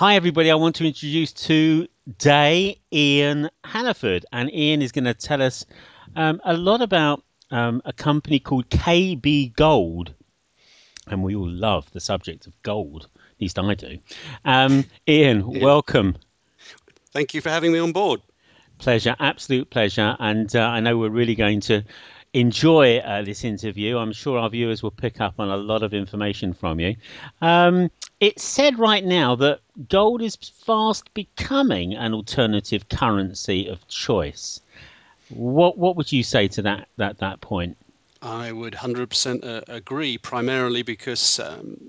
Hi, everybody. I want to introduce today Ian Hannaford. And Ian is going to tell us a lot about a company called KB Gold. And we all love the subject of gold. At least I do. Ian, welcome. Thank you for having me on board. Pleasure, absolute pleasure. And I know we're really going to enjoy this interview. I'm sure our viewers will pick up on a lot of information from you. It's said right now that gold is fast becoming an alternative currency of choice. What would you say to that point? I would 100% agree, primarily because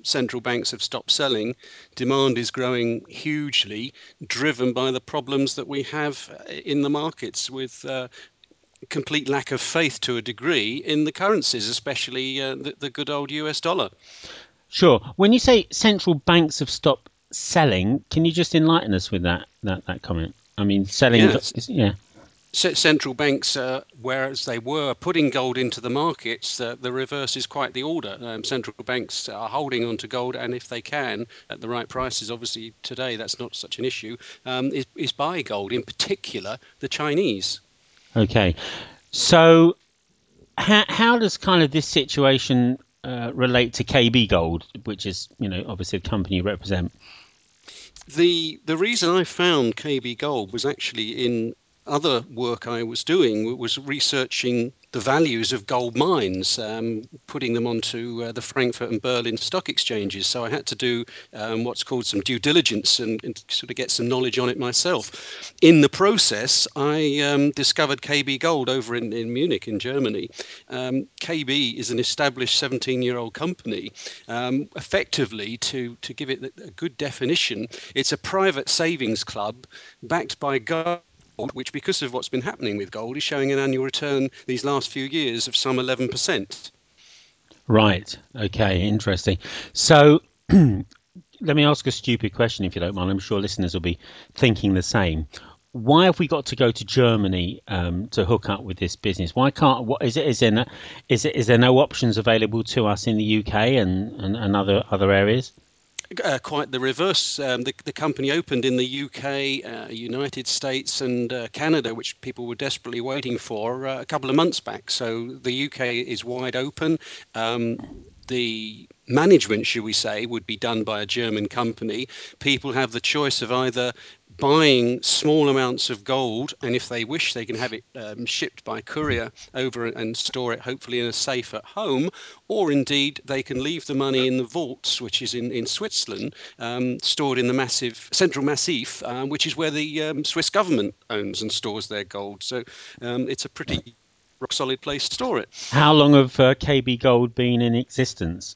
central banks have stopped selling. Demand is growing hugely, driven by the problems that we have in the markets with complete lack of faith to a degree in the currencies, especially the good old US dollar. Sure. When you say central banks have stopped selling, can you just enlighten us with that comment? I mean, selling, Yes. yeah. Central banks, whereas they were putting gold into the markets, the reverse is quite the order. Central banks are holding on to gold, and if they can, at the right prices, obviously today that's not such an issue, is buy gold, in particular the Chinese. Okay. So how does kind of this situation relate to KB Gold, which is, obviously a company you represent? The reason I found KB Gold was actually in other work I was doing, was researching the values of gold mines, putting them onto the Frankfurt and Berlin stock exchanges. So I had to do what's called some due diligence and sort of get some knowledge on it myself. In the process, I discovered KB Gold over in Munich in Germany. KB is an established 17-year-old company. Effectively, to give it a good definition, it's a private savings club backed by gold, which, because of what's been happening with gold, is showing an annual return these last few years of some 11%. Right. Okay. Interesting. So let me ask a stupid question, if you don't mind. I'm sure listeners will be thinking the same. Why have we got to go to Germany to hook up with this business? Why can't? What is it? Is there no options available to us in the UK and other areas? Quite the reverse. The company opened in the UK, United States, and Canada, which people were desperately waiting for a couple of months back. So the UK is wide open. The management, should we say, would be done by a German company. People have the choice of either buying small amounts of gold, and if they wish, they can have it shipped by courier over and store it, hopefully in a safe at home, or indeed they can leave the money in the vaults, which is in Switzerland, stored in the massive Central Massif, which is where the Swiss government owns and stores their gold. So it's a pretty rock solid place to store it. How long have KB Gold been in existence?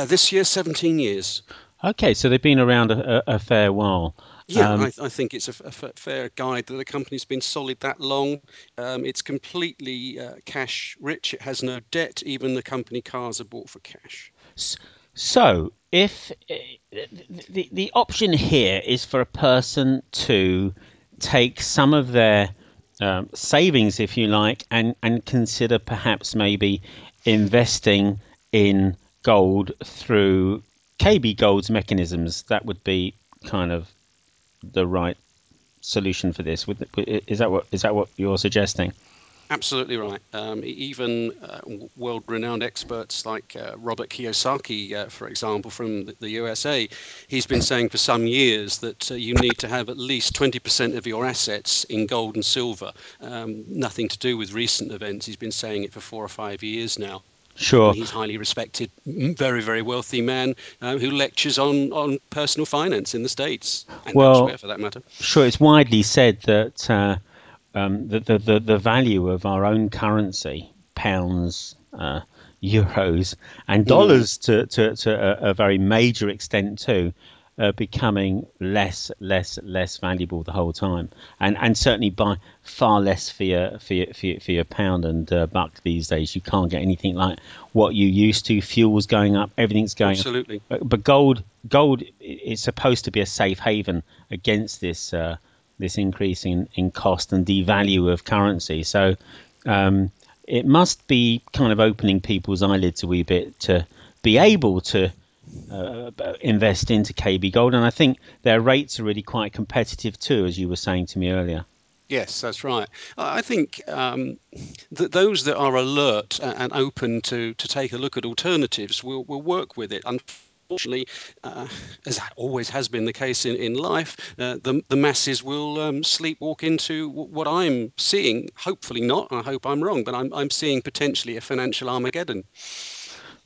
This year, 17 years. Okay, so they've been around a fair while. Yeah, I think it's a fair guide that the company's been solid that long. It's completely cash rich. It has no debt. Even the company cars are bought for cash. So, if the option here is for a person to take some of their savings, if you like, and consider perhaps maybe investing in gold through KB Gold's mechanisms, that would be kind of the right solution for this. Is that what you're suggesting? Absolutely right. Even world-renowned experts like Robert Kiyosaki, for example, from the USA, he's been saying for some years that you need to have at least 20% of your assets in gold and silver. Nothing to do with recent events. He's been saying it for 4 or 5 years now. Sure. And he's highly respected, very, very wealthy man who lectures on personal finance in the States and Well, elsewhere, for that matter. sure. It's widely said that the value of our own currency, pounds, euros, and Mm. dollars to a very major extent too, becoming less valuable the whole time, and certainly by far less for your pound and buck these days. You can't get anything like what you used to. Fuel's going up, everything's going up. Absolutely. But gold is supposed to be a safe haven against this increase in cost and devalue of currency. So it must be kind of opening people's eyelids a wee bit to be able to invest into KB Gold, and I think their rates are really quite competitive too, as you were saying to me earlier. Yes, that's right. I think that those that are alert and open to take a look at alternatives will work with it. Unfortunately, as always has been the case in life, the masses will sleepwalk into what I'm seeing. Hopefully not. I hope I'm wrong, but I'm seeing potentially a financial Armageddon.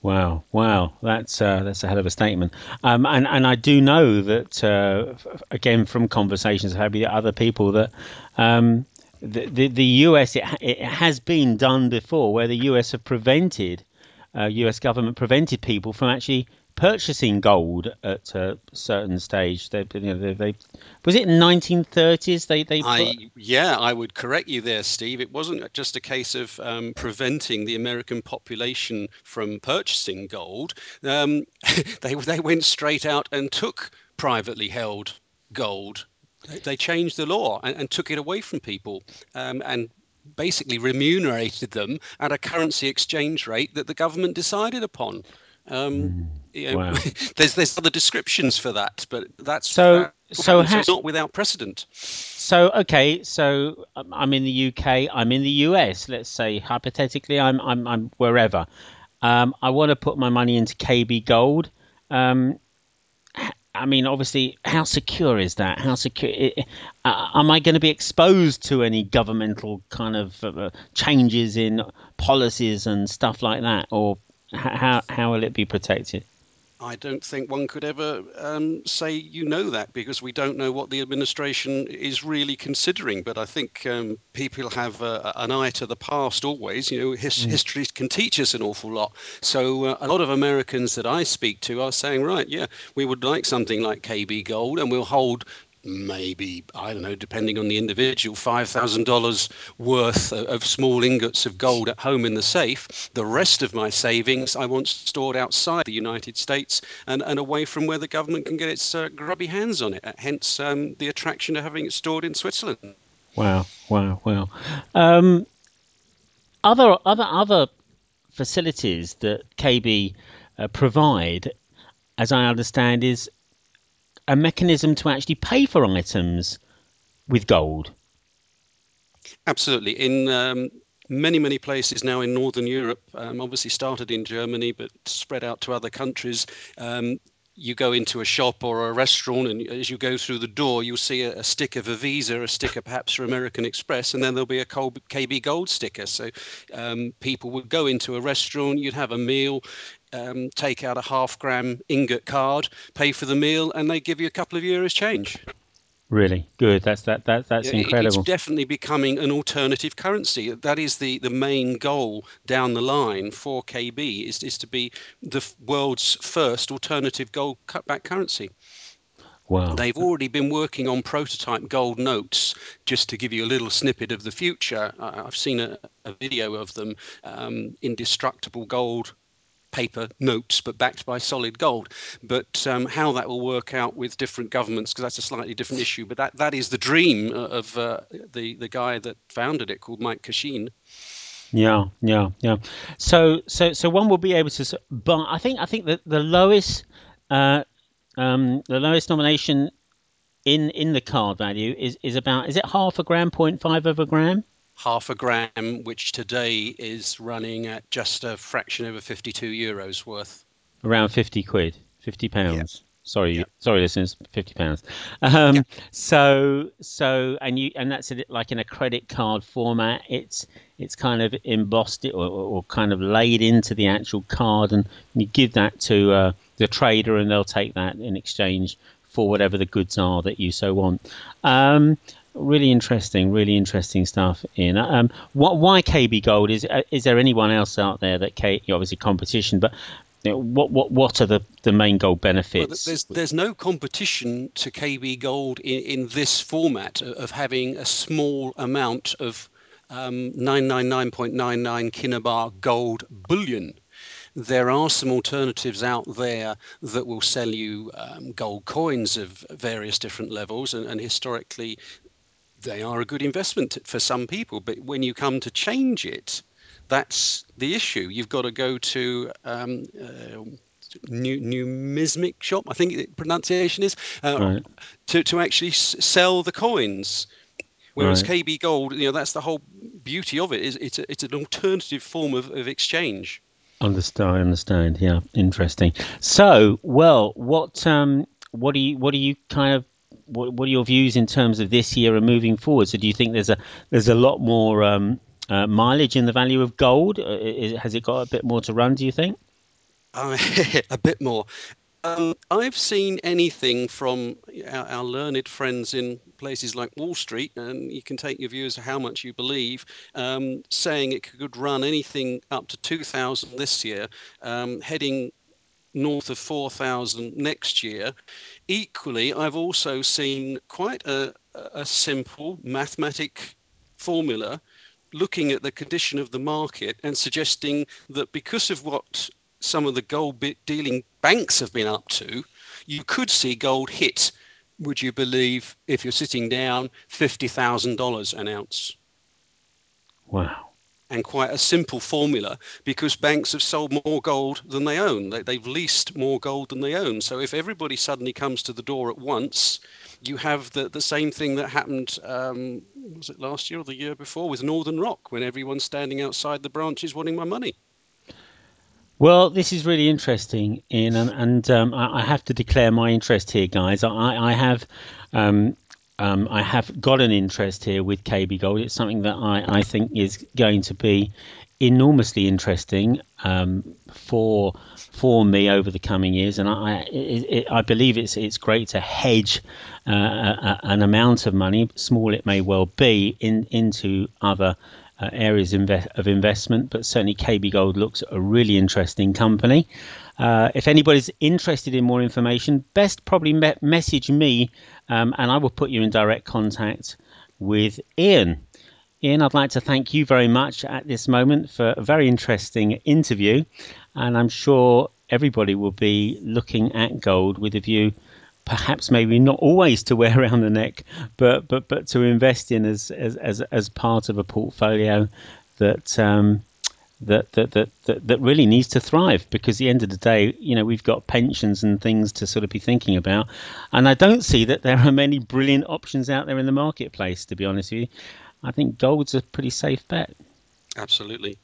Wow, wow, that's a hell of a statement. And I do know that again from conversations I've had with other people that the US it has been done before where the US have prevented US government prevented people from actually purchasing gold at a certain stage. They was it in 1930s they put. I would correct you there, Steve. It wasn't just a case of preventing the American population from purchasing gold. They went straight out and took privately held gold. They changed the law and took it away from people, and basically remunerated them at a currency exchange rate that the government decided upon. Um, you know, Wow. there's other descriptions for that, but that's So what so happened. So ha- it's not without precedent. So okay, so I'm in the UK, I'm in the US. Let's say hypothetically, I'm wherever. I want to put my money into KB Gold. Um, I mean, obviously, how secure is that? How secure? Am I going to be exposed to any governmental kind of changes in policies and stuff like that, or how will it be protected? I don't think one could ever say you know that because we don't know what the administration is really considering. But I think people have an eye to the past always. You know, Mm. history can teach us an awful lot. So a lot of Americans that I speak to are saying, right, yeah, we would like something like KB Gold, and we'll hold maybe, I don't know, depending on the individual, $5,000 worth of small ingots of gold at home in the safe. The rest of my savings I want stored outside the United States and away from where the government can get its grubby hands on it. Hence the attraction of having it stored in Switzerland. Wow, wow, wow. Um, other facilities that KB provide, as I understand, is a mechanism to actually pay for items with gold. Absolutely. In many places now in Northern Europe, obviously started in Germany but spread out to other countries. You go into a shop or a restaurant, and as you go through the door, you'll see a sticker for Visa, a sticker perhaps for American Express, and then there'll be a KB Gold sticker. So people would go into a restaurant, you'd have a meal, take out a half-gram ingot card, pay for the meal, and they give you a couple of euros change. Really good. That's It's incredible. definitely becoming an alternative currency. That is the main goal down the line for KB is to be the world's first alternative gold cutback currency. Wow. They've already been working on prototype gold notes. Just to give you a little snippet of the future, I've seen a video of them, indestructible gold paper notes, but backed by solid gold. But how that will work out with different governments, because that's a slightly different issue. But that is the dream of the guy that founded it, called Mike Cashin. Yeah, yeah, yeah. So one will be able to, but I think that uh, the lowest nomination in the card value is about, is it half a gram, 0.5 of a gram? Half a gram, which today is running at just a fraction over 52 euros worth. Around 50 quid, 50 Yeah, pounds. yeah, Sorry, listeners, 50 pounds. yeah. And that's it, like in a credit card format. It's kind of embossed it or kind of laid into the actual card, and you give that to the trader, and they'll take that in exchange for whatever the goods are that you so want. Really interesting stuff. In why KB Gold is there anyone else out there that obviously competition, but what are the main goal Well, benefits? there's no competition to KB Gold in this format of having a small amount of 999.99 kinabar gold bullion. There are some alternatives out there that will sell you gold coins of various different levels, and historically they are a good investment for some people. But when you come to change it, that's the issue. You've got to go to numismatic shop, I think the pronunciation is, Right. to actually sell the coins. Whereas Right. KB Gold, that's the whole beauty of it. Is it's an alternative form of exchange. Understand. I understand. Yeah. Interesting. So, well, what are you kind of what are your views in terms of this year and moving forward? So, do you think there's a lot more mileage in the value of gold? Has it got a bit more to run? Do you think? A bit more. I've seen anything from our learned friends in places like Wall Street, and you can take your view as to how much you believe, saying it could run anything up to 2,000 this year, heading north of 4,000 next year. Equally, I've also seen quite a simple mathematic formula looking at the condition of the market and suggesting that because of what some of the gold dealing banks have been up to, you could see gold hit, would you believe, if you're sitting down, $50,000 an ounce. Wow. And quite a simple formula, because banks have sold more gold than they own. They've leased more gold than they own. So if everybody suddenly comes to the door at once, you have the same thing that happened, was it last year or the year before, with Northern Rock, when everyone's standing outside the branches wanting my money. Well, this is really interesting, Ian, and I have to declare my interest here, guys. Um, I have got an interest here with KB Gold. It's something that I think is going to be enormously interesting for me over the coming years, and I believe it's great to hedge an amount of money, small it may well be, into other areas of investment, but certainly KB Gold looks a really interesting company. If anybody's interested in more information, best probably message me, and I will put you in direct contact with Ian. Ian, I'd like to thank you very much at this moment for a very interesting interview, and I'm sure everybody will be looking at gold with a view, perhaps maybe not always to wear around the neck, but to invest in as part of a portfolio that that really needs to thrive, because at the end of the day, we've got pensions and things to sort of be thinking about, and I don't see that there are many brilliant options out there in the marketplace, to be honest with you. I think gold's a pretty safe bet. Absolutely.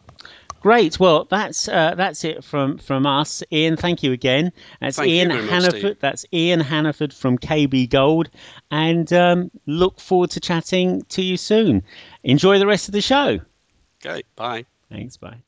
Great. Well, that's it from us, Ian. Thank you again. That's Thank you Ian very much, Steve. Hannaford. That's Ian Hannaford from KB Gold, and look forward to chatting to you soon. Enjoy the rest of the show. Okay, bye. Thanks. Bye.